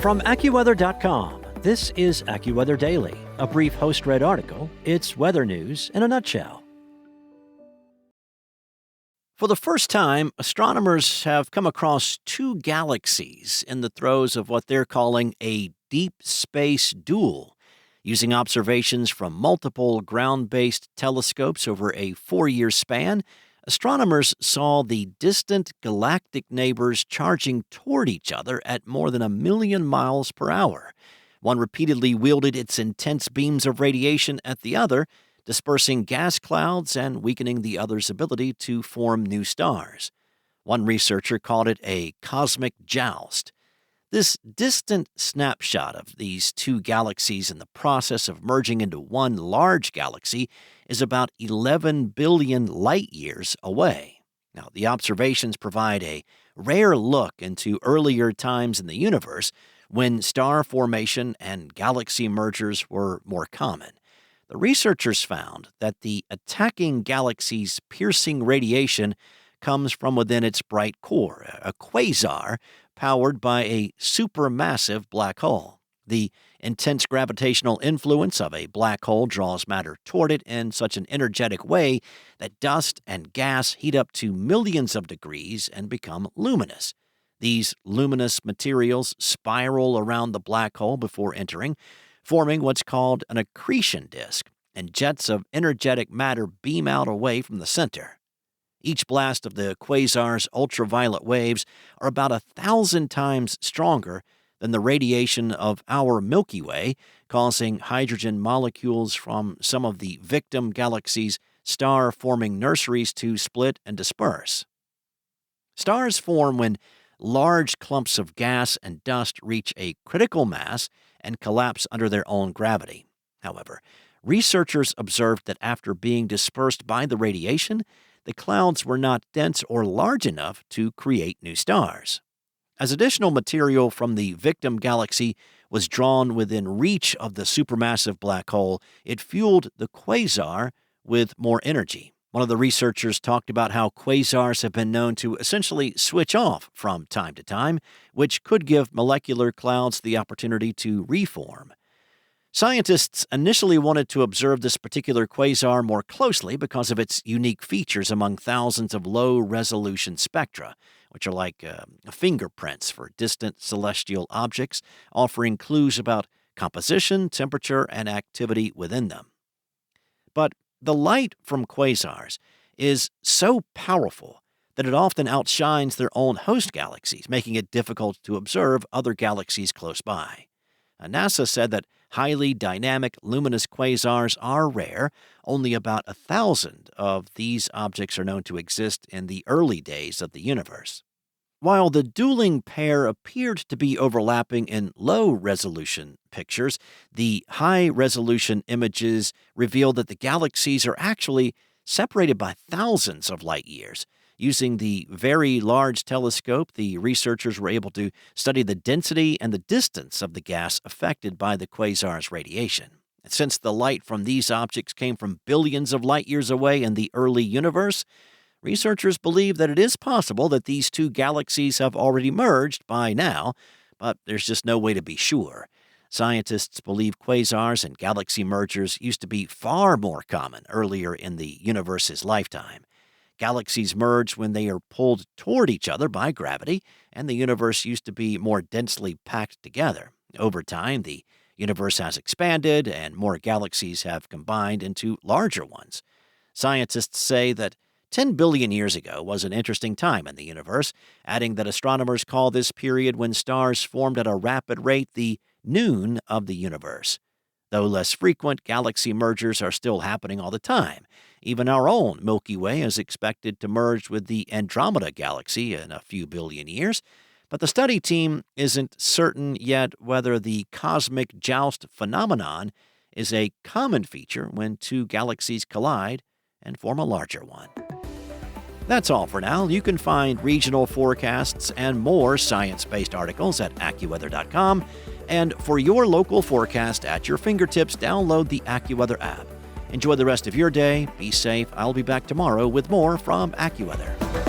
From AccuWeather.com, this is AccuWeather Daily, a brief host-read article. It's weather news in a nutshell. For the first time, astronomers have come across two galaxies in the throes of what they're calling a deep space duel. Using observations from multiple ground-based telescopes over a 4-year span, astronomers saw the distant galactic neighbors charging toward each other at more than 1 million miles per hour. One repeatedly wielded its intense beams of radiation at the other, dispersing gas clouds and weakening the other's ability to form new stars. One researcher called it a Cosmic Joust. This distant snapshot of these two galaxies in the process of merging into one large galaxy is about 11 billion light-years away. Now, the observations provide a rare look into earlier times in the universe when star formation and galaxy mergers were more common. The researchers found that the attacking galaxy's piercing radiation comes from within its bright core, a quasar powered by a supermassive black hole. The intense gravitational influence of a black hole draws matter toward it in such an energetic way that dust and gas heat up to millions of degrees and become luminous. These luminous materials spiral around the black hole before entering, forming what's called an accretion disk, and jets of energetic matter beam out away from the center. Each blast of the quasar's ultraviolet waves are about 1,000 times stronger than the radiation of our Milky Way, causing hydrogen molecules from some of the victim galaxies' star-forming nurseries to split and disperse. Stars form when large clumps of gas and dust reach a critical mass and collapse under their own gravity. However, researchers observed that after being dispersed by the radiation, the clouds were not dense or large enough to create new stars. As additional material from the victim galaxy was drawn within reach of the supermassive black hole, it fueled the quasar with more energy. One of the researchers talked about how quasars have been known to essentially switch off from time to time, which could give molecular clouds the opportunity to reform. Scientists initially wanted to observe this particular quasar more closely because of its unique features among thousands of low-resolution spectra, which are like fingerprints for distant celestial objects, offering clues about composition, temperature, and activity within them. But the light from quasars is so powerful that it often outshines their own host galaxies, making it difficult to observe other galaxies close by. NASA said that highly dynamic, luminous quasars are rare. Only about 1,000 of these objects are known to exist in the early days of the universe. While the dueling pair appeared to be overlapping in low-resolution pictures, the high-resolution images reveal that the galaxies are actually separated by thousands of light-years. Using the Very Large Telescope, the researchers were able to study the density and the distance of the gas affected by the quasar's radiation. And since the light from these objects came from billions of light-years away in the early universe, researchers believe that it is possible that these two galaxies have already merged by now, but there's just no way to be sure. Scientists believe quasars and galaxy mergers used to be far more common earlier in the universe's lifetime. Galaxies merge when they are pulled toward each other by gravity, and the universe used to be more densely packed together. Over time, the universe has expanded, and more galaxies have combined into larger ones. Scientists say that 10 billion years ago was an interesting time in the universe, adding that astronomers call this period when stars formed at a rapid rate the noon of the universe. Though less frequent, galaxy mergers are still happening all the time. Even our own Milky Way is expected to merge with the Andromeda galaxy in a few billion years, but the study team isn't certain yet whether the Cosmic Joust phenomenon is a common feature when two galaxies collide and form a larger one. That's all for now. You can find regional forecasts and more science-based articles at AccuWeather.com. And for your local forecast at your fingertips, download the AccuWeather app. Enjoy the rest of your day. Be safe. I'll be back tomorrow with more from AccuWeather.